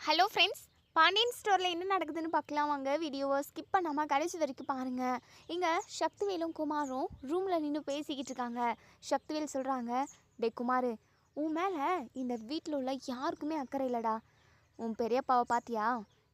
Hello friends, Pandian ஸ்டோரில் என்ன நடக்குதுன்னு பார்க்கலாம் வாங்க. வீடியோவை ஸ்கிப் பண்ணாமல் கடைசி வரைக்கும் பாருங்கள். இங்கே சக்திவேலும் குமாரும் ரூமில் நின்று பேசிக்கிட்டு இருக்காங்க. சக்திவேல் சொல்கிறாங்க, டே குமார், உன் மேலே இந்த வீட்டில் உள்ள யாருக்குமே அக்கறை இல்லைடா. உன் பெரியப்பாவை பார்த்தியா?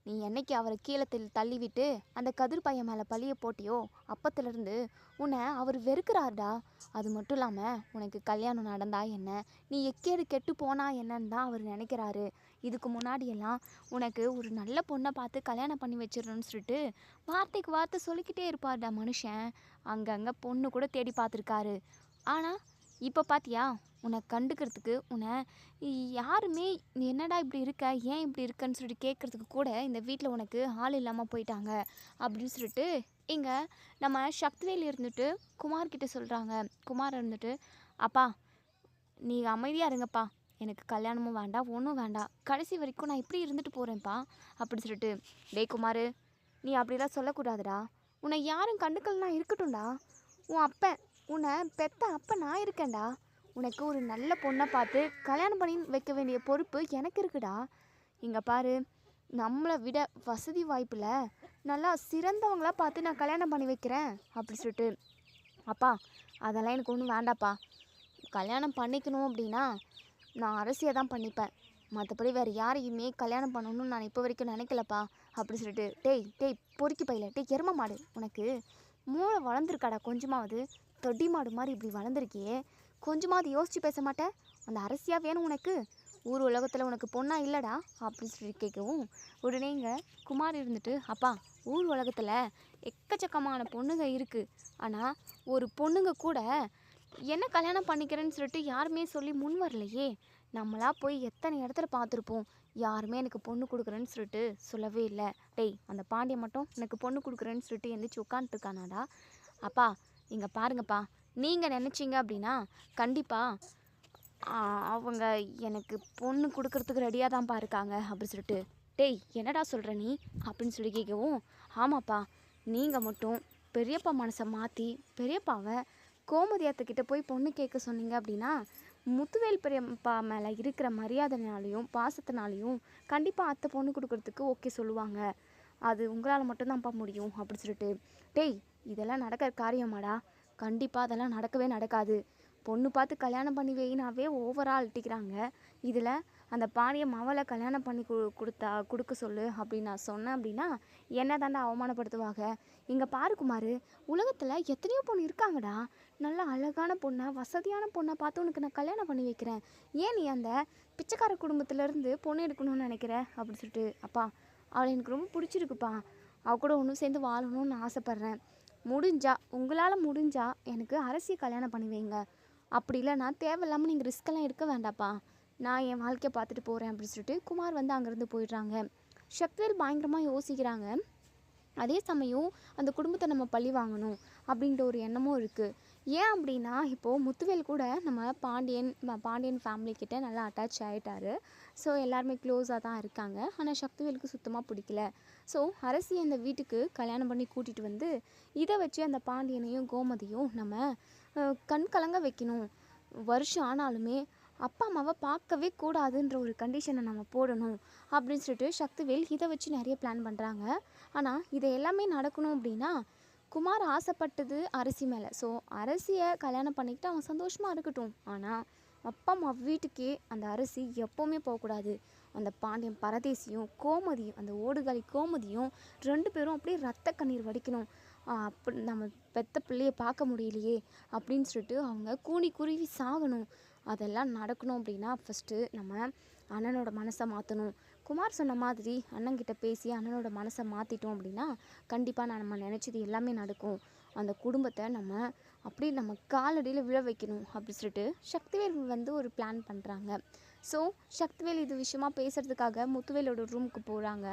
நீ என்னைக்கு அவரை கீழே தள்ளிவிட்டு அந்த கதிர் பையன் மேலே பழிய போட்டியோ அப்பத்துலேருந்து உன்னை அவர் வெறுக்கிறார்டா. அது மட்டும் இல்லாமல் உனக்கு கல்யாணம் நடந்தா என்ன, நீ எக்கேடு கெட்டு போனா என்னன்னு தான் அவர் நினைக்கிறாரு. இதுக்கு முன்னாடியெல்லாம் உனக்கு ஒரு நல்ல பொண்ணை பார்த்து கல்யாணம் பண்ணி வச்சிடணும்னு சொல்லிட்டு வார்த்தைக்கு வார்த்தை சொல்லிக்கிட்டே இருப்பார்டா மனுஷன். அங்கங்கே பொண்ணு கூட தேடி பார்த்துருக்காரு. ஆனால் இப்போ பார்த்தியா, உன்னை கண்டுக்கிறதுக்கு உன்னை யாருமே என்னடா இப்படி இருக்க, ஏன் இப்படி இருக்கன்னு சொல்லிட்டு கேட்குறதுக்கு கூட இந்த வீட்டில் உனக்கு ஆள் இல்லாமல் போயிட்டாங்க அப்படின்னு சொல்லிட்டு இங்கே நம்ம சக்திவேல் இருந்துட்டு குமார்கிட்ட சொல்கிறாங்க. குமார் இருந்துட்டு, அப்பா நீ அமைதியாக இருங்கப்பா, எனக்கு கல்யாணமும் வேண்டாம் ஒன்றும் வேண்டாம், கடைசி வரைக்கும் நான் இப்படி இருந்துட்டு போகிறேன்ப்பா அப்படின்னு சொல்லிட்டு. டே குமார், நீ அப்படிலாம் சொல்லக்கூடாதுடா. உன்னை யாரும் கண்டுக்கலனா இருக்கட்டும்டா. உன் அப்பன், உன்னை பெத்த அப்போ நான் இருக்கேன்டா. உனக்கு ஒரு நல்ல பொண்ணை பார்த்து கல்யாணம் பண்ணி வைக்க வேண்டிய பொறுப்பு எனக்கு இருக்குடா. இங்கே பாரு, நம்மளை விட வசதி வாய்ப்பில் நல்லா சிறந்தவங்களாக பார்த்து நான் கல்யாணம் பண்ணி வைக்கிறேன் அப்படி சொல்லிட்டு. அப்பா அதெல்லாம் எனக்கு ஒன்றும் வேண்டாப்பா. கல்யாணம் பண்ணிக்கணும் அப்படின்னா நான் அரசியை தான் பண்ணிப்பேன், மற்றபடி வேறு யாரையுமே கல்யாணம் பண்ணணும்னு நான் இப்போ வரைக்கும் நினைக்கலப்பா அப்படி சொல்லிட்டு. டேய் பொறுக்கி பையில, எரும மாடு, உனக்கு மூளை வளர்ந்துருக்காடா கொஞ்சமாவது? தொட்டி மாடு மாதிரி இப்படி வளர்ந்துருக்கியே, கொஞ்சமாவது யோசித்து பேச மாட்டேன்? அந்த அரசியாக வேணும் உனக்கு? ஊர் உலகத்தில் உனக்கு பொண்ணா இல்லைடா அப்படின்னு சொல்லி கேட்கவும் உடனே இங்கே குமார் இருந்துட்டு, அப்பா ஊர் உலகத்தில் எக்கச்சக்கமான பொண்ணுங்க இருக்குது, ஆனால் ஒரு பொண்ணுங்க கூட என்ன கல்யாணம் பண்ணிக்கிறேன்னு சொல்லிட்டு யாருமே சொல்லி முன் வரலையே. நம்மளா போய் எத்தனை இடத்துல பார்த்துருப்போம், யாருமே எனக்கு பொண்ணு கொடுக்குறேன்னு சொல்லிட்டு சொல்லவே இல்லை. டேய், அந்த பாண்டியன் மட்டும் எனக்கு பொண்ணு கொடுக்குறேன்னு சொல்லிட்டு எந்திரிச்சு உட்காந்துருக்கானாடா. அப்பா இங்கே பாருங்கப்பா, நீங்கள் நினச்சிங்க அப்படின்னா கண்டிப்பாக அவங்க எனக்கு பொண்ணு கொடுக்கறதுக்கு ரெடியாக தான்ப்பா இருக்காங்க அப்படி சொல்லிட்டு. டேய் என்னடா சொல்கிற நீ அப்படின்னு சொல்லி கேட்கவும், ஆமாப்பா, நீங்கள் மட்டும் பெரியப்பா மனசை மாற்றி பெரியப்பாவை கோமதி அத்தைக்கிட்ட போய் பொண்ணு கேட்க சொன்னீங்க அப்படின்னா முத்துவேல் பெரியப்பா மேலே இருக்கிற மரியாதைனாலையும் பாசத்தினாலையும் கண்டிப்பாக அத்தை பொண்ணு கொடுக்கறதுக்கு ஓகே சொல்லுவாங்க. அது உங்களால் மட்டும்தான்ப்பா முடியும் அப்படி சொல்லிட்டு. டேய் இதெல்லாம் நடக்கிற காரியமாடா? கண்டிப்பாக அதெல்லாம் நடக்கவே நடக்காது. பொண்ணு பார்த்து கல்யாணம் பண்ணி வைனாவே ஓவராக அழட்டிக்கிறாங்க. இதில் அந்த பாண்டியன் மவளை கல்யாணம் பண்ணி கொடுக்க சொல்லு அப்படின்னு நான் சொன்னேன் அப்படின்னா என்ன தாண்டா அவமானப்படுத்துவாங்க. இங்கே பாரு குமார், உலகத்தில் எத்தனையோ பொண்ணு இருக்காங்கடா. நல்லா அழகான பொண்ணை வசதியான பொண்ணை பார்த்து உனக்கு நான் கல்யாணம் பண்ணி வைக்கிறேன். ஏன் நீ அந்த பிச்சைக்கார குடும்பத்திலேருந்து பொண்ணு எடுக்கணும்னு நினைக்கிற அப்படி சொல்லிட்டு. அப்பா அவளை எனக்கு ரொம்ப பிடிச்சிருக்குப்பா, அவள் கூட ஒன்றும் சேர்ந்து வாழணும்னு ஆசைப்பட்றேன். உங்களால் முடிஞ்சா எனக்கு அரசியை கல்யாணம் பண்ணி வைங்க. அப்படி இல்லைனா தேவையில்லாமல் நீங்கள் ரிஸ்க்கெல்லாம் எடுக்க வேண்டாப்பா, நான் என் வாழ்க்கையை பார்த்துட்டு போகிறேன் அப்படின்னு சொல்லிட்டு குமார் வந்து அங்கேருந்து போயிடுறாங்க. சக்திவேல் பயங்கரமாக யோசிக்கிறாங்க. அதே சமயம் அந்த குடும்பத்தை நம்ம பழி வாங்கணும் அப்படின்ற ஒரு எண்ணமும் இருக்குது. ஏன் அப்படின்னா இப்போது முத்துவேல் கூட நம்ம பாண்டியன் ஃபேமிலிக்கிட்ட நல்லா அட்டாச் ஆகிட்டாரு. ஸோ எல்லாருமே க்ளோஸாக தான் இருக்காங்க. ஆனால் சக்திவேலுக்கு சுத்தமாக பிடிக்கல. ஸோ அரசியை அந்த வீட்டுக்கு கல்யாணம் பண்ணி கூட்டிகிட்டு வந்து இதை வச்சு அந்த பாண்டியனையும் கோமதியும் நம்ம கண் கலங்க வைக்கணும். வருஷம் ஆனாலுமே அப்பா அம்மாவை பார்க்கவே கூடாதுன்ற ஒரு கண்டிஷனை நம்ம போடணும் அப்படின்னு சொல்லிட்டு சக்திவேல் இதை வச்சு நிறைய பிளான் பண்ணுறாங்க. ஆனால் இதை எல்லாமே நடக்கணும் அப்படின்னா குமார் ஆசைப்பட்டது அரசி மேலே. ஸோ அரசியை கல்யாணம் பண்ணிக்கிட்டு அவன் சந்தோஷமாக இருக்கட்டும். ஆனால் அப்பா அம்மா வீட்டுக்கே அந்த அரசி எப்போவுமே போகக்கூடாது. அந்த பாண்டியன் பரதேசியும் கோமதியும், அந்த ஓடுகாலி கோமதியும் 2 பேரும் அப்படியே ரத்த கண்ணீர் வடிக்கணும். அப்படி நம்ம பெத்த பிள்ளையை பார்க்க முடியலையே அப்படின்னு சொல்லிட்டு அவங்க கூனி குருவி சாகணும். அதெல்லாம் நடக்கணும் அப்படின்னா ஃபஸ்ட்டு நம்ம அண்ணனோட மனசை மாற்றணும். குமார் சொன்ன மாதிரி அண்ணன்கிட்ட பேசி அண்ணனோட மனசை மாற்றிட்டோம் அப்படின்னா கண்டிப்பாக நம்ம நினச்சது எல்லாமே நடக்கும். அந்த குடும்பத்தை நம்ம அப்படியே நம்ம காலடியில் விழ வைக்கணும் அப்படி சொல்லிட்டு சக்திவேல் வந்து ஒரு பிளான் பண்ணுறாங்க. ஸோ சக்திவேல் இது விஷயமா பேசுகிறதுக்காக முத்துவேலோட ரூமுக்கு போகிறாங்க.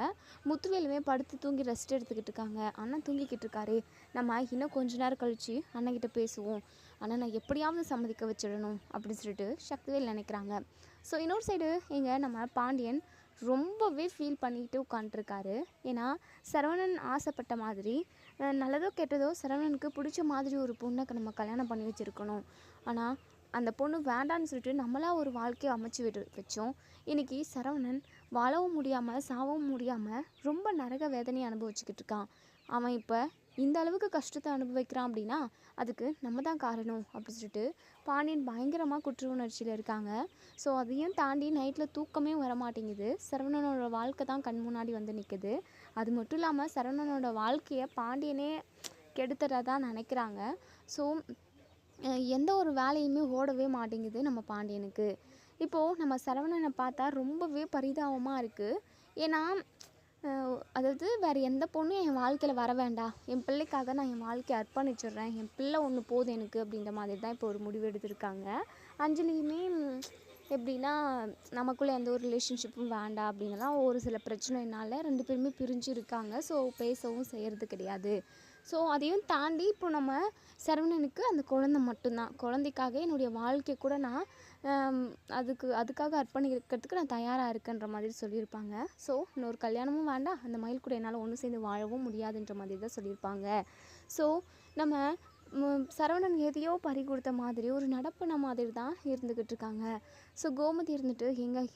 முத்துவேலுமே படுத்து தூங்கி ரெஸ்ட் எடுத்துக்கிட்டு இருக்காங்க. அண்ணன் தூங்கிக்கிட்டு இருக்காரு. நம்ம இன்னும் கொஞ்ச நேரம் கழித்து அண்ணன்கிட்ட பேசுவோம், அண்ணனை எப்படியாவது சம்மதிக்க வச்சிடணும் அப்படின்னு சொல்லிட்டு சக்திவேல் நினைக்கிறாங்க. ஸோ இன்னொரு சைடு இங்கே நம்ம பாண்டியன் ரொம்பவே ஃபீல் பண்ணிக்கிட்டு உட்காண்ட்ருக்காரு. ஏன்னா சரவணன் ஆசைப்பட்ட மாதிரி நல்லதோ கெட்டதோ சரவணனுக்கு பிடிச்ச மாதிரி ஒரு பொண்ணை நம்ம கல்யாணம் பண்ணி வச்சுருக்கணும். ஆனால் அந்த பொண்ணு வேண்டான்னு சொல்லிட்டு நம்மளா ஒரு வாழ்க்கையை அமைச்சு வச்சோம். இன்றைக்கி சரவணன் வாழவும் முடியாமல் சாகவும் முடியாமல் ரொம்ப நரக வேதனையை அனுபவிச்சுக்கிட்டு இருக்கான். அவன் இப்போ இந்த அளவுக்கு கஷ்டத்தை அனுபவிக்கிறான் அப்படின்னா அதுக்கு நம்ம தான் காரணம் அப்படின்னு சொல்லிட்டு பாண்டியன் பயங்கரமாக குற்ற உணர்ச்சியில் இருக்காங்க. ஸோ அதையும் தாண்டி நைட்டில் தூக்கமே வர மாட்டேங்குது. சரவணனோட வாழ்க்கை தான் கண் முன்னாடி வந்து நிற்குது. அது மட்டும் இல்லாமல் சரவணனோட வாழ்க்கையை பாண்டியனே கெடுத்துறதா நினைக்கிறாங்க. ஸோ எந்த ஒரு வேலையுமே ஓடவே மாட்டேங்குது நம்ம பாண்டியனுக்கு. இப்போது நம்ம சரவணனை பார்த்தா ரொம்பவே பரிதாபமாக இருக்குது. ஏன்னா அதாவது வேறு எந்த பொண்ணும் என் வாழ்க்கையில் வர வேண்டாம், என் பிள்ளைக்காக நான் என் வாழ்க்கையை அர்ப்பணிச்சிடுறேன், என் பிள்ளை ஒன்று போதும் எனக்கு அப்படின்ற மாதிரி தான் இப்போ ஒரு முடிவு எடுத்திருக்காங்க. அஞ்சலியுமே எப்படின்னா நமக்குள்ளே எந்த ஒரு ரிலேஷன்ஷிப்பும் வேண்டாம் அப்படின்னலாம் ஒரு சில பிரச்சனைனால 2 பேருமே பிரிஞ்சு இருக்காங்க. ஸோ பேசவும் செய்கிறது கிடையாது. ஸோ அதையும் தாண்டி இப்போ நம்ம சரவணனுக்கு அந்த குழந்தை மட்டும்தான். குழந்தைக்காக என்னுடைய வாழ்க்கையை கூட நான் அதுக்காக அர்ப்பணிக்கிறதுக்கு நான் தயாராக இருக்கேன்ற மாதிரி சொல்லியிருப்பாங்க. ஸோ இன்னொரு கல்யாணமும் வேண்டாம், அந்த மயில் கூட என்னால் ஒன்று சேர்ந்து வாழவும் முடியாதுன்ற மாதிரி தான் சொல்லியிருப்பாங்க. ஸோ நம்ம சரவணன் எதையோ பறி கொடுத்த மாதிரி ஒரு நடப்பின மாதிரி தான் இருந்துக்கிட்டு இருக்காங்க. ஸோ கோமதி இருந்துட்டு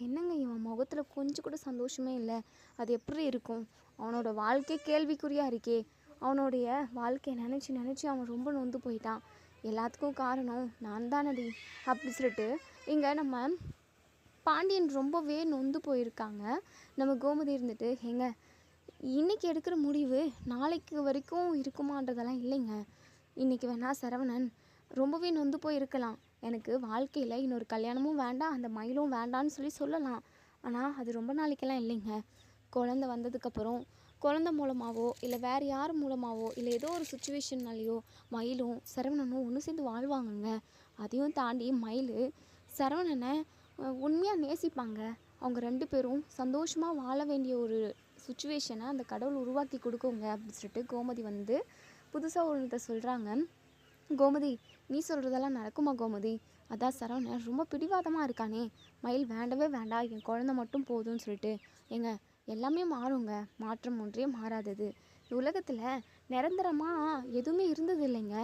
என்னங்க இவன் முகத்தில் கொஞ்சம் கூட சந்தோஷமே இல்லை, அது எப்படி இருக்கும், அவனோட வாழ்க்கை கேள்விக்குறியாக இருக்கே, அவனுடைய வாழ்க்கையை நினச்சி அவன் ரொம்ப நொந்து போயிட்டான், எல்லாத்துக்கும் காரணம் நான் தானடி அப்படி சொல்லிட்டு இங்கே நம்ம பாண்டியன் ரொம்பவே நொந்து போயிருக்காங்க. நம்ம கோமதி இருந்துட்டு இன்றைக்கி எடுக்கிற முடிவு நாளைக்கு வரைக்கும் இருக்குமான்றதெல்லாம் இல்லைங்க. இன்றைக்கி வேணால் சரவணன் ரொம்பவே நொந்து போயிருக்கலாம், எனக்கு வாழ்க்கையில் இன்னொரு கல்யாணமும் வேண்டாம், அந்த மயிலும் வேண்டான்னு சொல்லலாம். ஆனால் அது ரொம்ப நாளைக்கெல்லாம் இல்லைங்க. குழந்தை வந்ததுக்கப்புறம் குழந்தை மூலமாகவோ இல்லை வேறு யார் மூலமாகவோ இல்லை ஏதோ ஒரு சுச்சுவேஷன்னாலேயோ மயிலும் சரவணனும் ஒன்று சேர்ந்து வாழ்வாங்கங்க. அதையும் தாண்டி மயில் சரவணனை உண்மையாக நேசிப்பாங்க. அவங்க 2 பேரும் சந்தோஷமாக வாழ வேண்டிய ஒரு சுச்சுவேஷனை அந்த கடவுள் உருவாக்கி கொடுக்குங்க அப்படின்னு சொல்லிட்டு கோமதி வந்து புதுசாக ஒன்றத்தை சொல்கிறாங்க. கோமதி, நீ சொல்கிறதெல்லாம் நடக்குமா கோமதி? அதான் சரவணன் ரொம்ப பிடிவாதமாக இருக்கானே, மயில் வேண்டவே வேண்டாம், என் குழந்தை மட்டும் போதும்னு சொல்லிட்டு. எல்லாமே மாறுங்க, மாற்றம் ஒன்றே மாறாதது. உலகத்தில் நிரந்தரமாக எதுவுமே இருந்தது இல்லைங்க.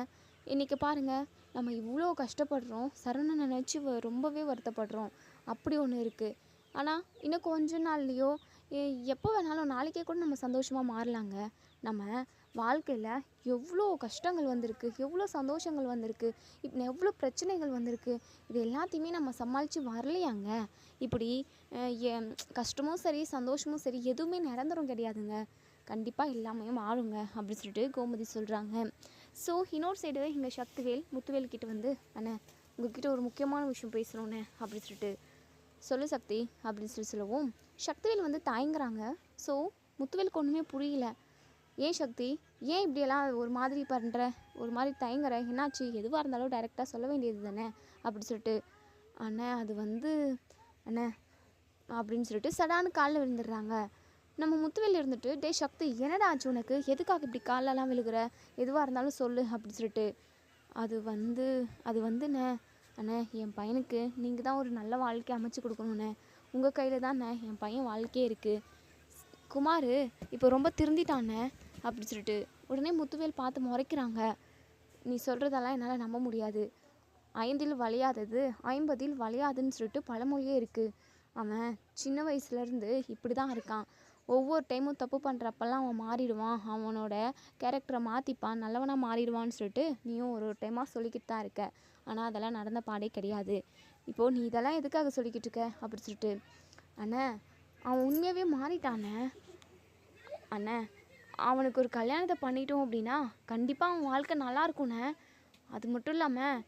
இன்றைக்கி பாருங்கள், நம்ம இவ்வளோ கஷ்டப்படுறோம், சரவணனை நினச்சி ரொம்பவே வருத்தப்படுறோம், அப்படி ஒன்று இருக்குது. ஆனால் இன்னும் கொஞ்ச நாள்லையோ எப்போ வேணாலும் நாளைக்கே கூட நம்ம சந்தோஷமாக மாறலாங்க. நம்ம வாழ்க்கையில் எவ்வளோ கஷ்டங்கள் வந்திருக்கு, எவ்வளோ சந்தோஷங்கள் வந்திருக்கு, இப்போ எவ்வளோ பிரச்சனைகள் வந்திருக்கு, இது எல்லாத்தையுமே நம்ம சமாளித்து வரலையாங்க. இப்படி கஷ்டமும் சரி சந்தோஷமும் சரி எதுவுமே நிரந்தரம் கிடையாதுங்க, கண்டிப்பாக எல்லாமே மாறுங்க அப்படின்னு சொல்லிட்டு கோமதி சொல்கிறாங்க. ஸோ இன்னொரு சைடு இங்கே சக்திவேல் முத்துவேல் கிட்ட வந்து அண்ணே உங்ககிட்ட ஒரு முக்கியமான விஷயம் பேசுகிறோண்ணே அப்படின்னு சொல்லிட்டு சொல்லு சக்தி அப்படின்னு சொல்லவும் சக்திவேல் வந்து தயங்குறாங்க. ஸோ முத்துவேலுக்கு ஒன்றுமே புரியல. ஏன் சக்தி, ஏன் இப்படியெல்லாம் ஒரு மாதிரி பண்ணுற, ஒரு மாதிரி தயங்குற, என்னாச்சு, எதுவாக இருந்தாலும் டைரெக்டாக சொல்ல வேண்டியது தானே அப்படி சொல்லிட்டு. அண்ணே அது வந்து அண்ணே அப்படின்னு சொல்லிட்டு சடான்னு காலில் விழுந்துடுறாங்க. நம்ம முத்துவேல் இருந்துட்டு டே சக்தி என்னடா ஆச்சு உனக்கு, எதுக்காக இப்படி காலெல்லாம் விழுகிற, எதுவாக இருந்தாலும் சொல்லு அப்படின்னு சொல்லிட்டு. அது வந்துண்ணே அண்ணே என் பையனுக்கு நீங்கள் தான் ஒரு நல்ல வாழ்க்கை அமைச்சு கொடுக்கணுண்ணே, உங்கள் கையில் தானே என் பையன் வாழ்க்கையே இருக்குது. குமார் இப்போ ரொம்ப திருந்திட்டானே அப்படி சொல்லிட்டு உடனே முத்துவேல் பார்த்து முறைக்கிறாங்க. நீ சொல்கிறதெல்லாம் என்னால் நம்ப முடியாது, 5 வளையாதது 50 வளையாதுன்னு சொல்லிட்டு பழமொழியே இருக்குது. அவன் சின்ன வயசுலேருந்து இப்படி தான் இருக்கான், ஒவ்வொரு டைமும் தப்பு பண்ணுறப்பெல்லாம் அவன் மாறிடுவான், அவனோட கேரக்டரை மாற்றிப்பான், நல்லவனாக மாறிடுவான்னு சொல்லிட்டு நீயும் ஒரு டைமாக சொல்லிக்கிட்டு தான் இருக்க. ஆனால் அதெல்லாம் நடந்த பாடே கிடையாது. இப்போது நீ இதெல்லாம் எதுக்காக சொல்லிக்கிட்டு இருக்க அப்படி சொல்லிட்டு. அண்ணே அவன் உண்மையாகவே மாறிட்டானே அண்ணே, அவனுக்கு ஒரு கல்யாணத்தை பண்ணிட்டோம் அப்படின்னா கண்டிப்பாக அவன் வாழ்க்கை நல்லா இருக்குண்ணே. அது மட்டும் இல்லாமல்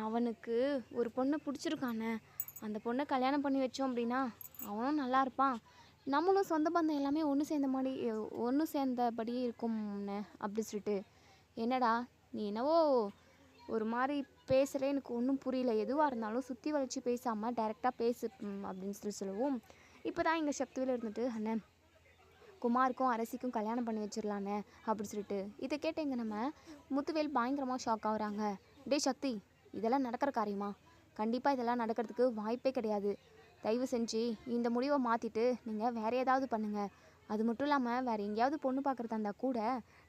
அவனுக்கு ஒரு பொண்ணை பிடிச்சிருக்கானே, அந்த பொண்ணை கல்யாணம் பண்ணி வச்சோம் அப்படின்னா அவனும் நல்லா இருப்பான், நம்மளும் சொந்த பந்தம் எல்லாமே ஒன்று சேர்ந்தபடி இருக்கும்ண்ணே அப்படி சொல்லிட்டு. என்னடா நீ என்னவோ ஒரு மாதிரி பேசுகிறே, எனக்கு ஒன்றும் புரியல, எதுவாக இருந்தாலும் சுற்றி வளைச்சி பேசாமல் டைரெக்டாக பேசு அப்படின்னு சொல்லவும் இப்போ தான் இங்கே சக்தியில் இருந்துட்டு அண்ணன் குமாருக்கும் அரசிக்கும் கல்யாணம் பண்ணி வச்சிடலாண்ணே அப்படி சொல்லிட்டு. இதை கேட்டேங்க நம்ம முத்துவேல் பயங்கரமாக ஷாக் ஆகுறாங்க. டே சக்தி, இதெல்லாம் நடக்கிற காரியமா? கண்டிப்பாக இதெல்லாம் நடக்கிறதுக்கு வாய்ப்பே கிடையாது. தயவு செஞ்சு இந்த முடிவை மாற்றிட்டு நீங்கள் வேறு ஏதாவது பண்ணுங்கள். அது மட்டும் இல்லாமல் வேறு எங்கேயாவது பொண்ணு பார்க்குறதா இருந்தால் கூட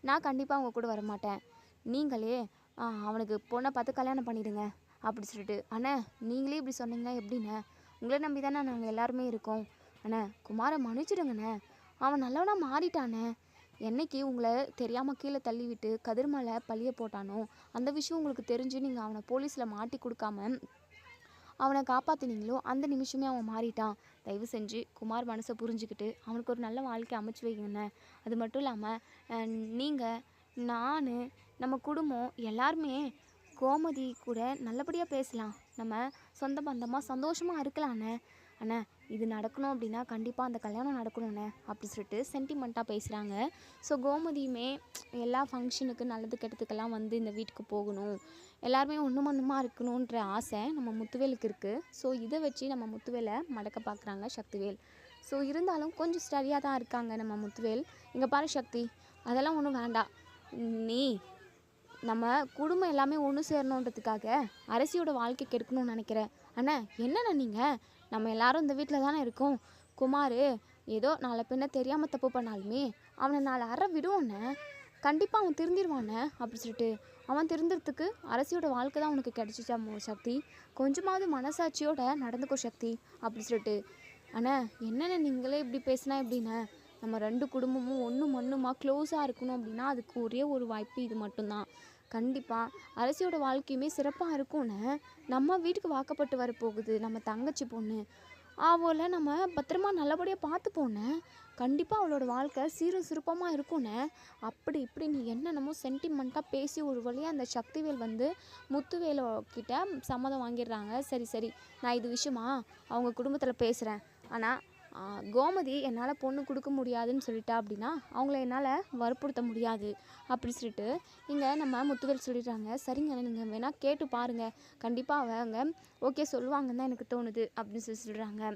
நான் கண்டிப்பாக அவங்க கூட வரமாட்டேன். நீங்களே அவனுக்கு பொண்ணை பார்த்து கல்யாணம் பண்ணிவிடுங்க அப்படி சொல்லிட்டு. அண்ணே நீங்களே இப்படி சொன்னீங்கன்னா எப்படிண்ணே, உங்களை நம்பி தானே நாங்கள் எல்லாருமே இருக்கோம். அண்ணே குமாரை மன்னிச்சிடுங்கண்ணே, அவன் நல்லவனா மாறிட்டானே. என்னைக்கு உங்களை தெரியாமல் கீழே தள்ளி விட்டு கதிர் மேலே பழிய போட்டானோ அந்த விஷயம் உங்களுக்கு தெரிஞ்சு நீங்கள் அவனை போலீஸில் மாட்டி கொடுக்காம அவனை காப்பாற்றினீங்களோ அந்த நிமிஷமே அவன் மாறிட்டான். தயவு செஞ்சு குமார் மனசை புரிஞ்சுக்கிட்டு அவனுக்கு ஒரு நல்ல வாழ்க்கை அமைச்சு வைங்கண்ணே. அது மட்டும் இல்லாமல் நீங்கள், நான், நம்ம குடும்பம் எல்லாருமே கோமதி கூட நல்லபடியாக பேசலாம். நம்ம சொந்த பந்தமாக சந்தோஷமாக இருக்கலாண்ணே. அண்ணே இது நடக்கணும் அப்படின்னா கண்டிப்பாக அந்த கல்யாணம் நடக்கணுண்ணே அப்படி சொல்லிட்டு சென்டிமெண்ட்டாக பேசுகிறாங்க. ஸோ கோமதியுமே எல்லா ஃபங்க்ஷனுக்கு நல்லது கெட்டதுக்கெல்லாம் வந்து இந்த வீட்டுக்கு போகணும், எல்லாருமே ஒன்றுமா இருக்கணுன்ற ஆசை நம்ம முத்துவேலுக்கு இருக்குது. ஸோ இதை வச்சு நம்ம முத்துவேலை மடக்க பார்க்குறாங்க சக்திவேல். ஸோ இருந்தாலும் கொஞ்சம் ஸ்டடியாக தான் இருக்காங்க நம்ம முத்துவேல். இங்கே பாரு சக்தி, அதெல்லாம் ஒன்றும் வேண்டாம். நீ நம்ம குடும்பம் எல்லாமே ஒன்று சேரணுன்றதுக்காக அரசியோட வாழ்க்கை கெடுக்கணும்னு நினைக்கிறேன். அண்ணா என்னண்ணா நீங்கள், நம்ம எல்லாரும் இந்த வீட்டில் தானே இருக்கோம். குமார் ஏதோ நாளை பின்ன தெரியாமல் தப்பு பண்ணாலுமே அவனை நாளை அற விடுவோண்ணே, கண்டிப்பாக அவன் திருந்திடுவானே அப்படி சொல்லிட்டு. அவன் திருந்துறதுக்கு அரசியோட வாழ்க்கை தான் உனக்கு கிடச்சிச்சா சக்தி, கொஞ்சமாவது மனசாட்சியோட நடந்துக்கோ சக்தி அப்படி சொல்லிட்டு. அண்ணா என்னென்ன நீங்களே இப்படி பேசினா எப்படின்னு, நம்ம ரெண்டு குடும்பமும் ஒன்றுமா க்ளோஸாக இருக்கணும் அப்படின்னா அதுக்கு ஒரே ஒரு வாய்ப்பு இது மட்டும்தான். கண்டிப்பாக அரசியோட வாழ்க்கையுமே சிறப்பாக இருக்கும்னு நம்ம வீட்டுக்கு வாக்கப்பட்டு வரப்போகுது நம்ம தங்கச்சி பொண்ணு. அவளை நம்ம பத்திரமா நல்லபடியாக பார்த்துப்போன்னு, கண்டிப்பாக அவளோட வாழ்க்கை சீரும் சிறப்பமாக இருக்கும்னு அப்படி இப்படி நீ என்னென்னமோ சென்டிமெண்ட்டாக பேசி ஒரு வழியாக அந்த சக்திவேல் வந்து முத்துவேலோ கிட்ட சம்மதம் வாங்கிடுறாங்க. சரி நான் இது விஷயமா அவங்க குடும்பத்தில் பேசுகிறேன், ஆனால் கோமதி என்னால் பொண்ணு கொடுக்க முடியாதுன்னு சொல்லிட்டா அப்படின்னா அவங்கள என்னால் வற்புறுத்த முடியாது அப்படி சொல்லிட்டு இங்கே நம்ம முத்துவேல் சொல்லிடுறாங்க. சரிங்க நீங்கள் வேணால் கேட்டு பாருங்கள், கண்டிப்பாக அவங்க ஓகே சொல்லுவாங்கன்னு தான் எனக்கு தோணுது அப்படின்னு சொல்கிறாங்க.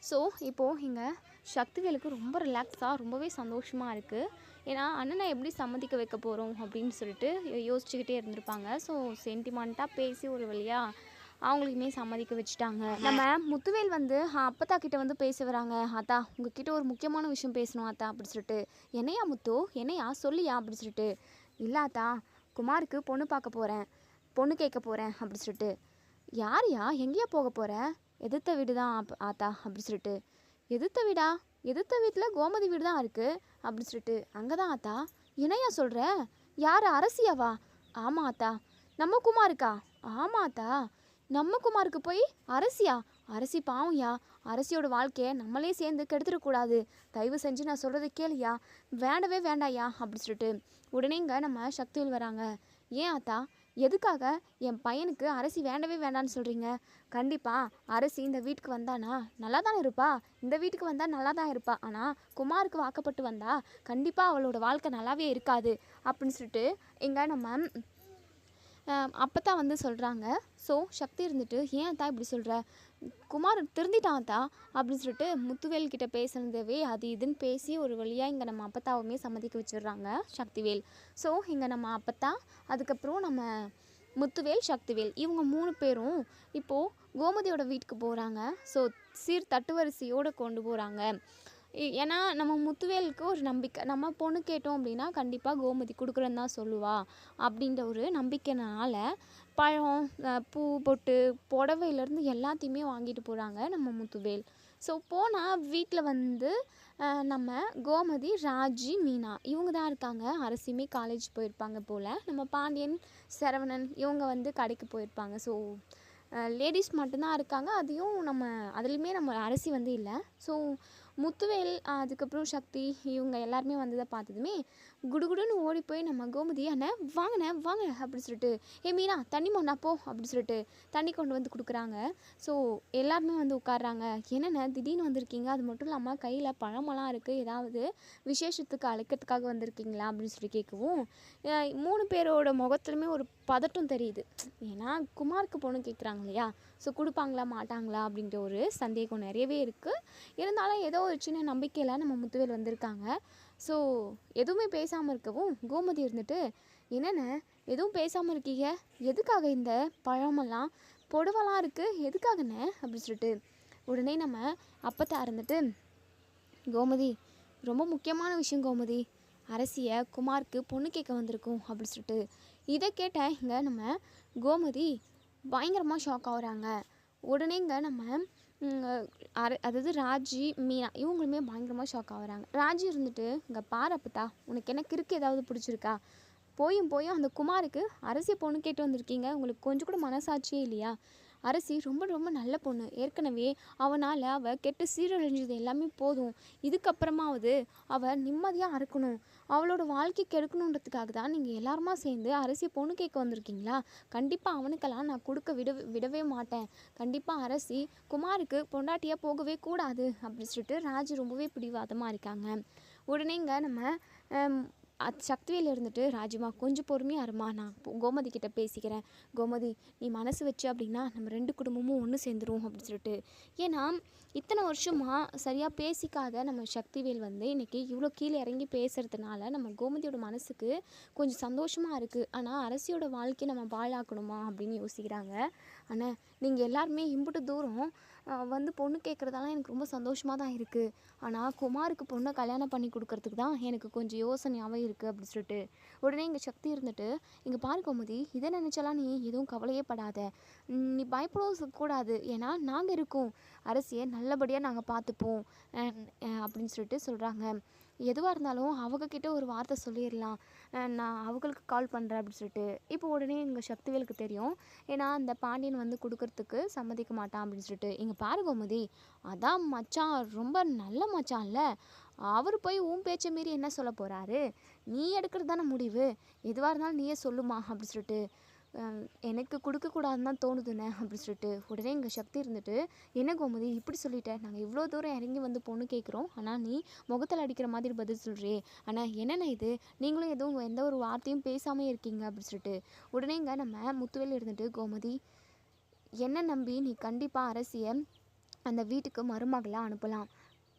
ஸோ இப்போது இங்கே சக்திவேலுக்கு ரொம்ப ரிலாக்ஸாக ரொம்பவே சந்தோஷமாக இருக்குது. ஏன்னா அண்ணனை எப்படி சம்மதிக்க வைக்க போகிறோம் அப்படின்னு சொல்லிட்டு யோசிச்சுக்கிட்டே இருந்திருப்பாங்க. ஸோ சென்டிமெண்ட்டாக பேசி ஒரு வழியாக அவங்களுக்குமே சம்மதிக்க வச்சுட்டாங்க. நம்ம முத்துவேல் வந்து அப்பத்தா கிட்ட வந்து பேச வராங்க. ஆத்தா உங்ககிட்ட ஒரு முக்கியமான விஷயம் பேசணும் ஆத்தா அப்படி சொல்லிட்டு. என்னையா முத்து, என்னையா சொல்லியா அப்படி சொல்லிட்டு. இல்லாத்தா குமாருக்கு பொண்ணு பார்க்க போகிறேன், பொண்ணு கேட்க போகிறேன் அப்படி சொல்லிட்டு. யாரையா, எங்கேயா போக போகிற? எதிர்த்த வீடு தான் ஆத்தா அப்படி சொல்லிட்டு. எதிர்த்த வீடா? எதிர்த்த வீட்டில் கோமதி வீடு தான் இருக்குது அப்படி சொல்லிட்டு. அங்கே தான் ஆத்தா. என்னையா சொல்கிற? யார், அரசியாவா? ஆமாம் ஆத்தா. நம்ம குமாருக்கா? ஆமாம் ஆத்தா. நம்ம குமாருக்கு போய் அரசியா? அரசி பாவம்யா, அரசியோட வாழ்க்கையை நம்மளே சேர்ந்து கெடுத்துடக்கூடாது, தயவு செஞ்சு நான் சொல்கிறத கேளியா, வேண்டவே வேண்டாயா அப்படி சொல்லிட்டு. உடனே இங்கே நம்ம சக்திவேல் வராங்க. ஏன் ஆத்தா, எதுக்காக என் பையனுக்கு அரசி வேண்டவே வேண்டான்னு சொல்கிறீங்க? கண்டிப்பாக அரசி இந்த வீட்டுக்கு வந்தானா நல்லா தானே இருப்பா, இந்த வீட்டுக்கு வந்தால் நல்லா தான் இருப்பா, ஆனால் குமாருக்கு வாக்கப்பட்டு வந்தா கண்டிப்பாக அவளோட வாழ்க்கை நல்லாவே இருக்காது அப்படின்னு சொல்லிட்டு இங்கே நம்ம அப்போத்தான் வந்து சொல்கிறாங்க. ஸோ சக்தி இருந்துட்டு ஏன் தான் இப்படி சொல்கிற, குமார் திருந்திட்டான் தான் அப்படின்னு சொல்லிட்டு முத்துவேல் கிட்ட பேசுனதவே அது இதுன்னு பேசி ஒரு வழியாக இங்கே நம்ம அப்பத்தாவுமே சம்மதிக்க வச்சிடுறாங்க சக்திவேல். ஸோ இங்கே நம்ம அப்பத்தா, அதுக்கப்புறம் நம்ம முத்துவேல், சக்திவேல் இவங்க 3 பேரும் இப்போது கோமதியோட வீட்டுக்கு போகிறாங்க. ஸோ சீர் தட்டுவரிசையோடு கொண்டு போகிறாங்க. ஏன்னா நம்ம முத்துவேலுக்கு ஒரு நம்பிக்கை, நம்ம பொண்ணு கேட்டோம் அப்படின்னா கண்டிப்பாக கோமதி கொடுக்குறேன்னு தான் சொல்லுவா அப்படின்ற ஒரு நம்பிக்கைனால பழம், பூ, பொட்டு, புடவையிலேருந்து எல்லாத்தையுமே வாங்கிட்டு போகிறாங்க நம்ம முத்துவேல். ஸோ போனால் வீட்டில் வந்து நம்ம கோமதி, ராஜி, மீனா இவங்க தான் இருக்காங்க. அரசியுமே காலேஜ் போயிருப்பாங்க போல். நம்ம பாண்டியன், சரவணன் இவங்க வந்து கடைக்கு போயிருப்பாங்க. ஸோ லேடிஸ் மட்டும்தான் இருக்காங்க. அதையும் நம்ம அதுலேயுமே நம்ம அரசி வந்து இல்லை. ஸோ முத்துவேல், அதுக்கப்புறம் சக்தி இவங்க எல்லாருமே வந்ததை பார்த்ததுமே குடுகுடுன்னு ஓடி போய் நம்ம கோமதி, அண்ணே வாங்கண்ணே வாங்க அப்படி சொல்லிட்டு, மீனா தண்ணி மொண்டா போ அப்படி சொல்லிட்டு தண்ணி கொண்டு வந்து கொடுக்குறாங்க. ஸோ எல்லாருமே வந்து உட்காடுறாங்க. என்னென்ன திடீர்னு வந்திருக்கீங்க, அது மட்டும் இல்லாமல் கையில் பழமெல்லாம் இருக்குது, ஏதாவது விசேஷத்துக்கு அழைக்கிறதுக்காக வந்திருக்கீங்களா அப்படின்னு சொல்லி கேட்கவும் 3 பேரோட முகத்துலையுமே ஒரு பதட்டம் தெரியுது. ஏன்னா குமாருக்கு பொண்ணு கேட்குறாங்க இல்லையா, ஸோ கொடுப்பாங்களா மாட்டாங்களா அப்படின்ற ஒரு சந்தேகம் நிறையவே இருக்குது. இருந்தாலும் ஏதோ ஒரு சின்ன நம்பிக்கையில் நம்ம முத்துவேல் வந்திருக்காங்க. ஸோ எதுவுமே பேசாமல் இருக்கவும் கோமதி இருந்துட்டு, என்னென்ன எதுவும் பேசாமல் இருக்கீங்க, எதுக்காக இந்த பழமெல்லாம், பொடவெல்லாம் இருக்குது, எதுக்காகண்ணே அப்படி சொல்லிட்டு. உடனே நம்ம அப்பத்தா இருந்துட்டு, கோமதி ரொம்ப முக்கியமான விஷயம் கோமதி, அரசியை குமாருக்கு பொண்ணு கேட்க வந்திருக்கோம் அப்படி சொல்லிட்டு. இதை கேட்ட இங்கே நம்ம கோமதி பயங்கரமாக ஷாக் ஆகுறாங்க. உடனேங்க நம்ம ம், அதாவது ராஜி மீனா இவங்களுமே பயங்கரமாக ஷாக் ஆகுறாங்க. ராஜி இருந்துட்டு, இங்கே பாரு அப்பத்தா, உனக்கு என்ன கிறுக்கு ஏதாவது பிடிச்சிருக்கா? போயும் போயும் அந்த குமாருக்கு அரசியை பொண்ணு கேட்டு வந்திருக்கீங்க, உங்களுக்கு கொஞ்சம் கூட மனசாட்சியே இல்லையா? அரசி ரொம்ப ரொம்ப நல்ல பொண்ணு, ஏற்கனவே அவள் கெட்டு சீரழிஞ்சது எல்லாமே போதும், இதுக்கப்புறமாவது அவள் நிம்மதியாக இருக்கணும், அவளோட வாழ்க்கை கெடுக்கணுன்றதுக்காக தான் நீங்கள் எல்லாருமா சேர்ந்து அரசியை பொண்ணு கேட்க வந்திருக்கீங்களா? கண்டிப்பாக அவனுக்கெல்லாம் நான் கொடுக்க விடவே மாட்டேன். கண்டிப்பாக அரசி குமாருக்கு பொண்டாட்டியாக போகவே கூடாது அப்படின்னு சொல்லிட்டு ராஜி ரொம்பவே பிடிவாதமாக இருக்காங்க. உடனேங்க நம்ம சக்திவேல் இருந்துட்டு, ராஜிமா கொஞ்சம் பொறுமையாக இருமா, நான் கோமதி கிட்ட பேசிக்கிறேன். கோமதி, நீ மனசு வச்சு அப்படின்னா நம்ம 2 குடும்பமும் ஒன்று சேர்ந்துரும் அப்படின்னு சொல்லிட்டு. ஏன்னா இத்தனை வருஷமாக சரியாக பேசிக்காத நம்ம சக்திவேல் வந்து இன்றைக்கி இவ்வளோ கீழே இறங்கி பேசுகிறதுனால நம்ம கோமதியோட மனசுக்கு கொஞ்சம் சந்தோஷமாக இருக்குது. ஆனால் அரசியோட வாழ்க்கையை நம்ம பாழாக்கணுமா அப்படின்னு யோசிக்கிறாங்க. ஆனால் நீங்கள் எல்லாருமே இம்புட்டு தூரம் வந்து பொண்ணு கேட்குறதெல்லாம் எனக்கு ரொம்ப சந்தோஷமாக தான் இருக்குது. ஆனால் குமாருக்கு பொண்ணை கல்யாணம் பண்ணி கொடுக்கறதுக்கு தான் எனக்கு கொஞ்சம் யோசனையாகவே இருக்குது அப்படின்னு சொல்லிட்டு. உடனே இங்கே சக்தி இருந்துட்டு, இங்கே பாரு கோமதி, இதை நினச்சாலாம் நீ எதுவும் கவலையே படாத, நீ பயப்படவும் கூடாது, ஏன்னா நாங்கள் இருக்கோம், அரசியை நல்லபடியாக நாங்கள் பார்த்துப்போம் அப்படின்னு சொல்லிட்டு சொல்கிறாங்க. எதுவாக இருந்தாலும் அவங்கக்கிட்ட ஒரு வார்த்தை சொல்லிடலாம், நான் அவங்களுக்கு கால் பண்ணுறேன் அப்படின்னு சொல்லிட்டு. இப்போ உடனே எங்கள் சக்திவேலுக்கு தெரியும், ஏன்னா அந்த பாண்டியன் வந்து கொடுக்கறதுக்கு சம்மதிக்க மாட்டான் அப்படின்னு சொல்லிட்டு. இங்கே பாரு கோமதி, அதான் மச்சான் ரொம்ப நல்ல மச்சான்ல, அவர் போய் உன் பேச்சை மீறி என்ன சொல்ல போகிறாரு? நீ எடுக்கிறது தானே முடிவு, எதுவாக இருந்தாலும் நீயே சொல்லுமா அப்படின்னு சொல்லிட்டு. எனக்கு கொடுக்கக்கூடாதுன்னு தான் தோணுதுண்ணே அப்படின்னு சொல்லிட்டு. உடனே எங்கள் சக்தி இருந்துட்டு, என்ன கோமதி இப்படி சொல்லிட்டேன், நாங்கள் இவ்வளோ தூரம் இறங்கி வந்து பொண்ணு கேட்குறோம், ஆனால் நீ முகத்தில் அடிக்கிற மாதிரி பதில் சொல்கிறே, ஆனால் என்னென்ன இது, நீங்களும் எதுவும் எந்த ஒரு வார்த்தையும் பேசாமே இருக்கீங்க அப்படின்னு சொல்லிட்டு. உடனேங்க நம்ம முத்துவேல் இருந்துட்டு, கோமதி, என்ன நம்பி நீ கண்டிப்பாக அரசியை அந்த வீட்டுக்கு மருமகளாக அனுப்பலாம்,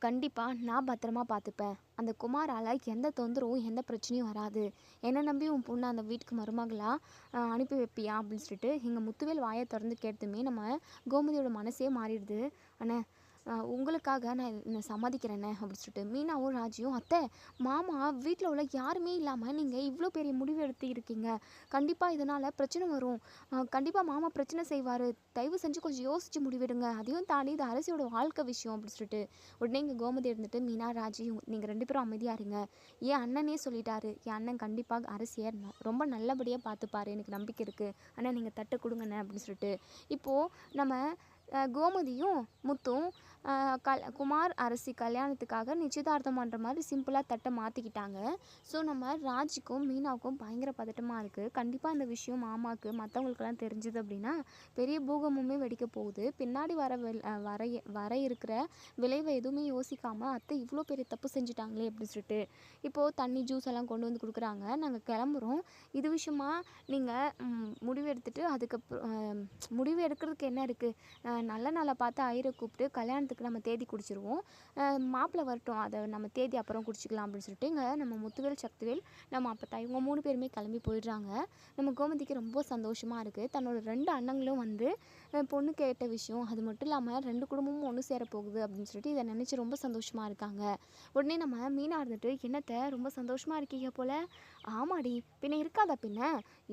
கண்டிப்பாக நான் பத்திரமா பார்த்துப்பேன், அந்த குமாரால் எந்த தொந்தரவும் எந்த பிரச்சனையும் வராது, என்னை நம்பி உன் பொண்ணை அந்த வீட்டுக்கு மருமகளாக அனுப்பி வைப்பியா அப்படின்னு சொல்லிட்டு. எங்கள் முத்துவேல் வாயை திறந்து கேட்டுமே நம்ம கோமதியோட மனசே மாறிடுது. அண்ணே, உங்களுக்காக நான் சம்மதிக்கிறேண்ணே அப்படின்னு சொல்லிட்டு. மீனாவும் ராஜியும், அத்தை மாமா வீட்டில் உள்ள யாருமே இல்லாமல் நீங்கள் இவ்வளோ பெரிய முடிவு எடுத்து இருக்கீங்க, கண்டிப்பாக இதனால் பிரச்சனை வரும், கண்டிப்பாக மாமா பிரச்சனை செய்வார், தயவு செஞ்சு கொஞ்சம் யோசித்து முடிவெடுங்க, அதையும் தாண்டி இது அரசியோட வாழ்க்கை விஷயம் அப்படின்னு சொல்லிட்டு. உடனே இங்கே கோமதி இருந்துட்டு, மீனா ராஜி நீங்கள் 2 பேரும் அமைதியாக இருங்க, என் அண்ணனே சொல்லிட்டாரு, என் அண்ணன் கண்டிப்பாக அரசியை ரொம்ப நல்லபடியாக பார்த்துப்பாரு, எனக்கு நம்பிக்கை இருக்குது, ஆனால் நீங்கள் தட்டு கொடுங்கண்ணே அப்படின்னு சொல்லிட்டு. இப்போது நம்ம கோமதியும் முத்தும் குமார் அரசி கல்யாணத்துக்காக நிச்சயதார்த்தம் பண்ணுற மாதிரி சிம்பிளாக தட்டை மாற்றிக்கிட்டாங்க. ஸோ நம்ம ராஜிக்கும் மீனாவுக்கும் பயங்கர பதட்டமாக இருக்குது. கண்டிப்பாக இந்த விஷயம் மாமாவுக்கு மற்றவங்களுக்கெல்லாம் தெரிஞ்சுது அப்படின்னா பெரிய பூகமுமே வெடிக்க போகுது. பின்னாடி வர இருக்கிற விளைவை எதுவுமே யோசிக்காமல் அத்தை இவ்வளோ பெரிய தப்பு செஞ்சுட்டாங்களே அப்படின்னு சொல்லிட்டு. இப்போது தண்ணி ஜூஸ் எல்லாம் கொண்டு வந்து கொடுக்குறாங்க, நாங்கள் கிளம்புறோம், இது விஷயமா நீங்கள் முடிவு எடுத்துகிட்டு அதுக்கப்புறம் முடிவு எடுக்கிறதுக்கு என்ன இருக்குது, நல்ல நாளை பார்த்து ஐயரை கூப்பிட்டு கல்யாணத்துக்கு நம்ம தேதி குடிச்சிருவோம், மாப்பிள்ளை வரட்டும், அதை நம்ம தேதி அப்புறம் குடிச்சிக்கலாம் அப்படின்னு சொல்லிட்டு. இங்கே நம்ம முத்துவேல் சக்திவேல் நம்ம அப்பத்தா இவங்க 3 பேருமே கிளம்பி போயிடுறாங்க. நம்ம கோமதிக்கு ரொம்ப சந்தோஷமாக இருக்குது, தன்னோட 2 அண்ணங்களும் வந்து பொண்ணு கேட்ட விஷயம், அது மட்டும் இல்லாமல் 2 குடும்பமும் ஒன்று சேர போகுது அப்படின்னு சொல்லிட்டு இதை நினச்சி ரொம்ப சந்தோஷமாக இருக்காங்க. உடனே நம்ம மீனா இருந்துட்டு, என்னத்தை ரொம்ப சந்தோஷமாக இருக்கீங்க போல், ஆமாடி பின்ன இருக்காதா பின்ன,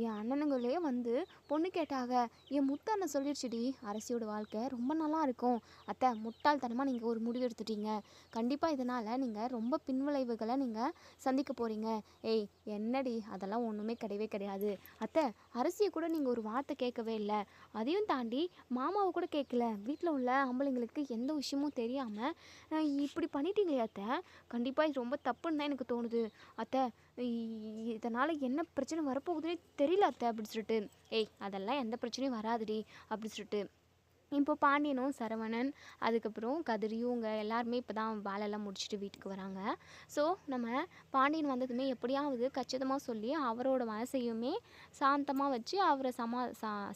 என் அண்ணனுங்களே வந்து பொண்ணு கேட்டாங்க, என் முத்து அண்ணன் சொல்லிடுச்சுடி அரசியோட வாழ்க்கை ரொம்ப நல்லா இருக்கும், அத்தை முட்டாள்தனமாக நீங்கள் ஒரு முடிவு எடுத்துட்டீங்க, கண்டிப்பாக இதனால் நீங்கள் ரொம்ப பின்விளைவுகளை நீங்கள் சந்திக்க போகிறீங்க. ஏய் என்னடி, அதெல்லாம் ஒன்றுமே கிடையவே கிடையாது அத்தை, அரசியை கூட நீங்கள் ஒரு வார்த்தை கேட்கவே இல்லை, அதையும் தாண்டி மாமாவை கூட கேட்கல, வீட்டில் உள்ள ஆம்பளைங்களுக்கு எந்த விஷயமும் தெரியாமல் இப்படி பண்ணிட்டீங்களே அத்தை, கண்டிப்பாக இது ரொம்ப தப்புன்னு தான் எனக்கு தோணுது அத்தை, இதனால் என்ன பிரச்சனை வரப்போகுதுன்னே தெரியல அத்தை அப்படின்னு சொல்லிட்டு. ஏய் அதெல்லாம் எந்த பிரச்சனையும் வராதுடி அப்படின்னு சொல்லிட்டு. இப்போ பாண்டியனும் சரவணன் அதுக்கப்புறம் கதிரியும் இவங்க எல்லாருமே இப்போ தான் வேலையெல்லாம் முடிச்சுட்டு வீட்டுக்கு வராங்க. ஸோ நம்ம பாண்டியன் வந்ததுமே எப்படியாவது கச்சிதமாக சொல்லி அவரோட மனசையுமே சாந்தமாக வச்சு அவரை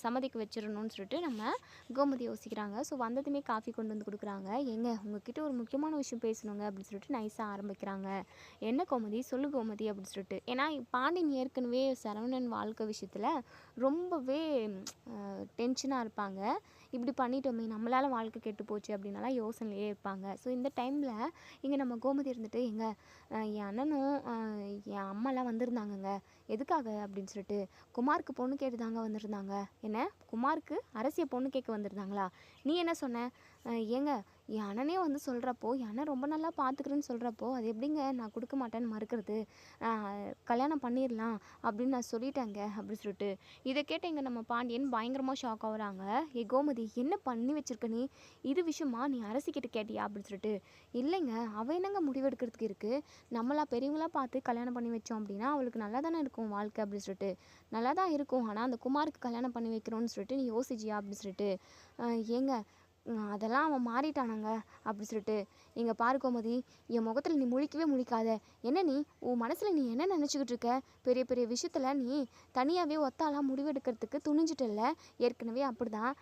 சம்மதிக்க வச்சிடணும்னு சொல்லிட்டு நம்ம கோமதி யோசிக்கிறாங்க. ஸோ வந்ததுமே காஃபி கொண்டு வந்து கொடுக்குறாங்க. எங்க உங்ககிட்ட ஒரு முக்கியமான விஷயம் பேசணுங்க அப்படின்னு சொல்லிட்டு நைஸாக ஆரம்பிக்கிறாங்க. என்ன கோமதி, சொல்லு கோமதி அப்படின்னு சொல்லிட்டு. ஏன்னா பாண்டியன் ஏற்கனவே சரவணன் வாழ்க்கை விஷயத்தில் ரொம்பவே டென்ஷனாக இருப்பாங்க. இப்படி பண்ணிட்டோமே நம்மளால் வாழ்க்கை கெட்டு போச்சு அப்படின்னாலாம் யோசனையே இருப்பாங்க. ஸோ இந்த டைமில் இங்கே நம்ம கோமதி இருந்துட்டு என் அண்ணனும் என் அம்மாலாம் வந்திருந்தாங்கங்க. எதுக்காக அப்படின்னு சொல்லிட்டு குமாருக்கு பொண்ணு கேட்டு தாங்க வந்திருந்தாங்க. என்ன குமாருக்கு அரசியை பொண்ணு கேட்க வந்திருந்தாங்களா? நீ என்ன சொன்ன? ஏங்க என் அண்ணனே வந்து சொல்கிறப்போ என் அண்ணன் ரொம்ப நல்லா பார்த்துக்கிறேன்னு சொல்கிறப்போ அது எப்படிங்க நான் கொடுக்க மாட்டேன்னு மறுக்கிறது? கல்யாணம் பண்ணிடலாம் அப்படின்னு நான் சொல்லிட்டேங்க அப்படின்னு சொல்லிட்டு இதை கேட்ட இங்கே நம்ம பாண்டியன் பயங்கரமாக ஷாக் ஆகுறாங்க. கோமதி என்ன பண்ணி வச்சிருக்க நீ? இது விஷயமா நீ அரசிக்கிட்ட கேட்டியா அப்படின்னு சொல்லிட்டு. இல்லைங்க, அவள் என்னங்க முடிவெடுக்கிறதுக்கு இருக்குது? நம்மளா பெரியவங்களா பார்த்து கல்யாணம் பண்ணி வச்சோம் அப்படின்னா அவளுக்கு நல்லா தானே இருக்கும் வாழ்க்கை அப்படின்னு சொல்லிட்டு. நல்லா தான் இருக்கும், ஆனால் அந்த குமாருக்கு கல்யாணம் பண்ணி வைக்கிறோன்னு சொல்லிட்டு நீ யோசிச்சியா அப்படின்னு சொல்லிட்டு. ஏங்க அதெல்லாம் அவன் மாறிட்டானாங்க அப்படி சொல்லிட்டு. இங்கே பாரு கோமதி, என் முகத்தில் நீ முழிக்கவே முழிக்காத. என்ன நீ உன் மனசில் நீ என்ன நினச்சிக்கிட்டு இருக்க? பெரிய பெரிய விஷயத்தில் நீ தனியாகவே ஒத்தாலாம் முடிவெடுக்கிறதுக்கு துணிஞ்சிட்டல. ஏற்கனவே அப்படி தான்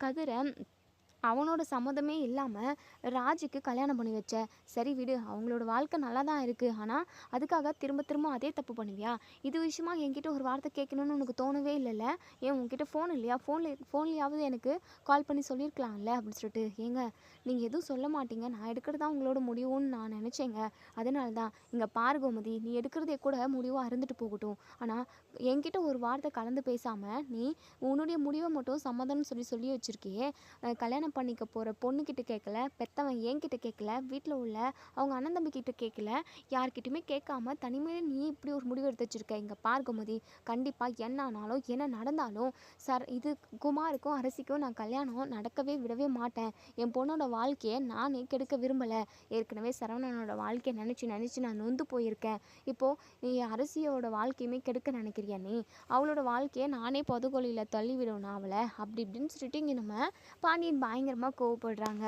கதிரை அவனோட சம்மதமே இல்லாமல் ராஜுக்கு கல்யாணம் பண்ணி வச்ச. சரி விடு, அவங்களோட வாழ்க்கை நல்லா தான் இருக்குது. ஆனால் அதுக்காக திரும்ப திரும்ப அதே தப்பு பண்ணுவியா? இது விஷயமா என்கிட்ட ஒரு வார்த்தை கேட்கணுன்னு உனக்கு தோணவே இல்லைல்ல? ஏன் உங்ககிட்ட ஃபோன் இல்லையா? ஃபோன்லையாவது எனக்கு கால் பண்ணி சொல்லியிருக்கலாம்ல அப்படின்னு சொல்லிட்டு. ஏங்க நீங்கள் எதுவும் சொல்ல மாட்டீங்க, நான் எடுக்கிறது தான் உங்களோட முடிவுன்னு நான் நினச்சேங்க. அதனால தான் இங்கே பாரு கோமதி, நீ எடுக்கிறதே கூட முடிவாக இருந்துட்டு போகட்டும். ஆனால் என்கிட்ட ஒரு வார்த்தை கலந்து பேசாமல் நீ உன்னுடைய முடிவை மட்டும் சம்மதம்னு சொல்லி வச்சுருக்கியே. கல்யாணம் பண்ணிக்க போகிற பொண்ணுக்கிட்ட கேட்கல, பெற்றவன் என்கிட்ட கேட்கல, வீட்டில் உள்ள அவங்க அண்ணன் தம்பிக்கிட்ட கேட்கல, யார்கிட்டையுமே கேட்காம தனிமையில் நீ இப்படி ஒரு முடிவு எடுத்து வச்சுருக்க. இங்கே பார் கோமதி, கண்டிப்பாக என்ன ஆனாலும் என்ன நடந்தாலும் இது குமாருக்கும் அரசிக்கும் நான் கல்யாணம் நடக்கவே விடவே மாட்டேன். என் பொண்ணோட வாழ்க்கையை நானே கெடுக்க விரும்பலை. ஏற்கனவே சரவணனோட வாழ்க்கையை நினச்சி நான் நொந்து போயிருக்கேன். இப்போது நீ அரசியோட வாழ்க்கையுமே கெடுக்க நினைக்கிறியா? நீ அவளோட வாழ்க்கையை நானே பொதுகொலியில் தள்ளிவிடணும் அவளை அப்படி இப்படின்னு சொல்லிட்டு இங்கே நம்ம பாண்டியன் பயங்கரமாக கோவப்படுறாங்க.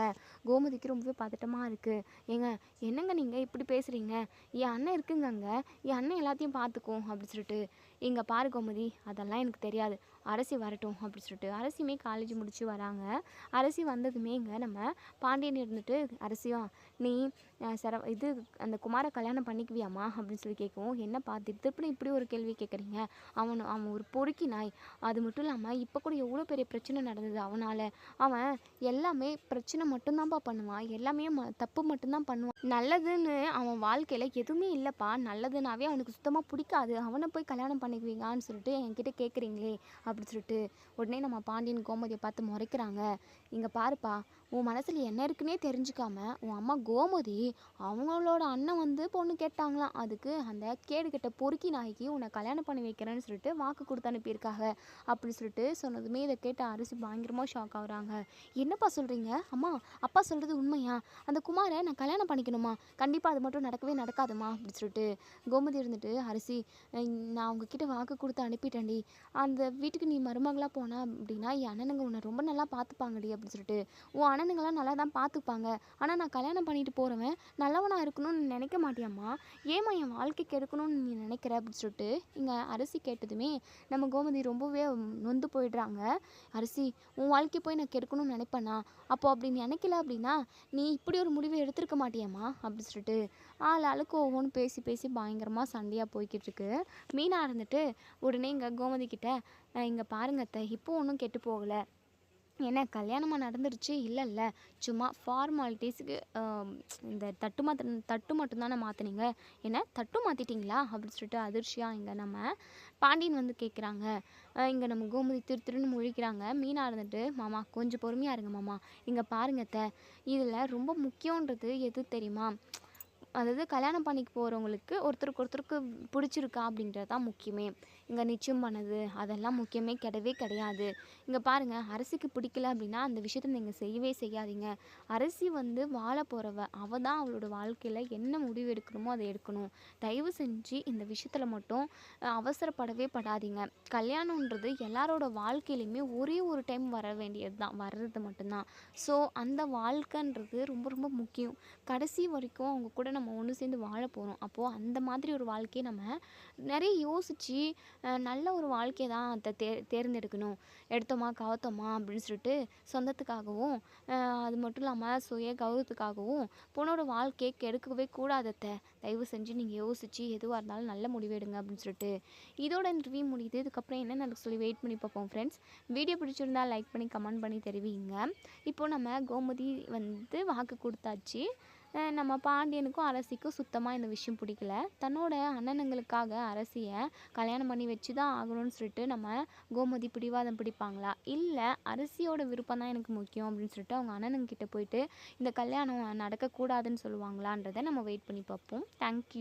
கோமதிக்கு ரொம்பவே பதட்டமாக இருக்குது. ஏங்க என்னங்க நீங்கள் இப்படி பேசுகிறீங்க? என் அண்ணன் இருக்குங்க அங்கே, என் அண்ணன் எல்லாத்தையும் பார்த்துக்கும் அப்படி சொல்லிட்டு. இங்கே பாரு கோமதி, அதெல்லாம் எனக்கு தெரியாது, அரசி வரட்டும் அப்படி சொல்லிட்டு. அரசியுமே காலேஜ் முடிச்சு வராங்க. அரசி வந்ததுமே இங்கே நம்ம பாண்டியன் இருந்துட்டு, அரசியா நீ அந்த குமாரை கல்யாணம் பண்ணிக்குவியாம்மா அப்படின்னு சொல்லி கேட்கவும், என்னப்பா திருப்பி இப்படி ஒரு கேள்வி கேட்குறீங்க? அவன் ஒரு பொறுக்கி நாய். அது மட்டும் இல்லாமல் இப்போ கூட எவ்வளோ பெரிய பிரச்சனை நடந்தது அவனால். அவன் எல்லாமே பிரச்சனை மட்டும்தான்ப்பா பண்ணுவான், எல்லாமே தப்பு மட்டும்தான் பண்ணுவான். நல்லதுன்னு அவன் வாழ்க்கையில் எதுவுமே இல்லைப்பா. நல்லதுனாவே அவனுக்கு சுத்தமாக பிடிக்காது. அவனை போய் கல்யாணம் பண்ணிக்குவீங்கன்னு சொல்லிட்டு என்கிட்ட கேட்குறீங்களே அப்படின்னு சொல்லிட்டு. உடனே நம்ம பாண்டியன் கோமதியை பார்த்து முறைக்கிறாங்க. இங்கே பாருப்பா, உன் மனசில் என்ன இருக்குன்னே தெரிஞ்சுக்காம உன் அம்மா கோமதி அவங்களோட அண்ணன் வந்து பொண்ணு கேட்டாங்களாம். அதுக்கு அந்த கேடு கெட்ட பொறுக்கி நாய்க்கு உன்னை கல்யாணம் பண்ணி வைக்கிறேன்னு சொல்லிட்டு வாக்கு கொடுத்து அனுப்பியிருக்காங்க அப்படி சொல்லிட்டு சொன்னதுமே இதை கேட்ட அரசி பயங்கரமாக ஷாக் ஆகுறாங்க. என்னப்பா சொல்கிறீங்க? அம்மா, அப்பா சொல்கிறது உண்மையா? அந்த குமாரை நான் கல்யாணம் பண்ணிக்கணுமா? கண்டிப்பாக அது மட்டும் நடக்கவே நடக்காதுமா அப்படி சொல்லிட்டு. கோமதி இருந்துட்டு, அரசி நான் உங்ககிட்ட வாக்கு கொடுத்து அனுப்பிட்டேன்டி. அந்த வீட்டுக்கு நீ மருமகளாக போனா அப்படின்னா என் அண்ணனுங்க உன்னை ரொம்ப நல்லா பார்த்துப்பாங்கடி அப்படி சொல்லிட்டு. உன் அண்ணனுங்களாம் நல்லா தான் பார்த்துப்பாங்க, ஆனால் நான் கல்யாணம் பண்ணிட்டு போகிறவன் நல்லவனாக இருக்கணும்னு நினைக்க மாட்டியாம்மா? ஏம்மா என் வாழ்க்கைக்கு எடுக்கணும்னு நீ நினைக்கிற அப்படின்னு சொல்லிட்டு இங்கே அரிசி கேட்டதுமே நம்ம கோமதி ரொம்பவே நொந்து போயிடுறாங்க. அரிசி, உன் வாழ்க்கை போய் நான் கெடுக்கணும்னு நினைப்பேனா? அப்போ அப்படி நினைக்கல அப்படின்னா நீ இப்படி ஒரு முடிவை எடுத்திருக்க மாட்டியாம்மா அப்படி சொல்லிட்டு ஆளுக்கு ஒவ்வொன்று பேசி பேசி பயங்கரமாக சண்டையாக போய்கிட்டு இருக்கு. மீனா இருந்துட்டு உடனே இங்கே கோமதி கிட்ட, இங்கே பாருங்க அத்தை, இப்போ ஒன்றும் கெட்டு போகலை. என்ன கல்யாணமாக நடந்துருச்சு? இல்லைல்ல, சும்மா ஃபார்மாலிட்டிஸுக்கு இந்த தட்டு மட்டும்தானே மாற்றினீங்க. என்ன தட்டு மாற்றிட்டீங்களா அப்படின்னு சொல்லிட்டு அதிர்ச்சியாக இங்கே நம்ம பாண்டியன் வந்து கேட்குறாங்க. இங்கே நம்ம கோமதி திருன்னு முழிக்கிறாங்க. மீனா இருந்துட்டு, மாமா கொஞ்சம் பொறுமையாக இருங்க மாமா, இங்கே பாருங்க அத்தை, இதில் ரொம்ப முக்கியன்றது எது தெரியுமா? அதாவது கல்யாணம் பண்ணிக்க போகிறவங்களுக்கு ஒருத்தருக்கு பிடிச்சிருக்கா அப்படின்றது தான் முக்கியமே. இங்கே நிச்சயம் பண்ணது அதெல்லாம் முக்கியமே கிடையாது. இங்கே பாருங்கள், அரசிக்கு பிடிக்கல அப்படின்னா அந்த விஷயத்தை நீங்கள் செய்யவே செய்யாதீங்க. அரசி வந்து வாழ போகிறவ, அவள் தான் அவளோட வாழ்க்கையில் என்ன முடிவு எடுக்கணுமோ அதை எடுக்கணும். தயவு செஞ்சு இந்த விஷயத்தில் மட்டும் அவசரப்படவே படாதீங்க. கல்யாணன்றது எல்லாரோட வாழ்க்கையிலையுமே ஒரே ஒரு டைம் வர வேண்டியது தான், வர்றது மட்டும்தான். ஸோ அந்த வாழ்க்கைன்றது ரொம்ப ரொம்ப முக்கியம். கடைசி வரைக்கும் அவங்க கூட நம்ம ஒன்று சேர்ந்து வாழ போகிறோம். அப்போது அந்த மாதிரி ஒரு வாழ்க்கையை நம்ம நிறைய யோசித்து நல்ல ஒரு வாழ்க்கையை தான் தேர்ந்தெடுக்கணும். எடுத்தோமா கவுத்தோமா அப்படின்னு சொல்லிட்டு சொந்தத்துக்காகவும் அது மட்டும் இல்லாமல் சுய கௌரவத்துக்காகவும் பொண்ணோட வாழ்க்கையை கெடுக்கவே கூடாது அத்தை. தயவு செஞ்சு நீங்கள் யோசித்து எதுவாக இருந்தாலும் நல்ல முடிவு எடுங்க அப்படின்னு சொல்லிட்டு இதோட இந்த ரிவ்யூ முடியுது. இதுக்கப்புறம் என்ன நடக்க சொல்லி வெயிட் பண்ணி பார்ப்போம் ஃப்ரெண்ட்ஸ். வீடியோ பிடிச்சிருந்தா லைக் பண்ணி கமெண்ட் பண்ணி தெரிவிங்க. இப்போது நம்ம கோமதி வாக்கு கொடுத்தாச்சு. நம்ம பாண்டியனுக்கும் அரசிக்கும் சுத்தமாக இந்த விஷயம் பிடிக்கல. தன்னோட அண்ணனுங்களுக்காக அரசியை கல்யாணம் பண்ணி வச்சு தான் ஆகணும்னு சொல்லிட்டு நம்ம கோமதி பிடிவாதம் பிடிப்பாங்களா, இல்லை அரசியோட விருப்பம் தான் எனக்கு முக்கியம் அப்படின்னு சொல்லிட்டு அவங்க அண்ணனுங்கிட்ட போயிட்டு இந்த கல்யாணம் நடக்கக்கூடாதுன்னு சொல்லுவாங்களான்றதை நம்ம வெயிட் பண்ணி பார்ப்போம். தேங்க்யூ.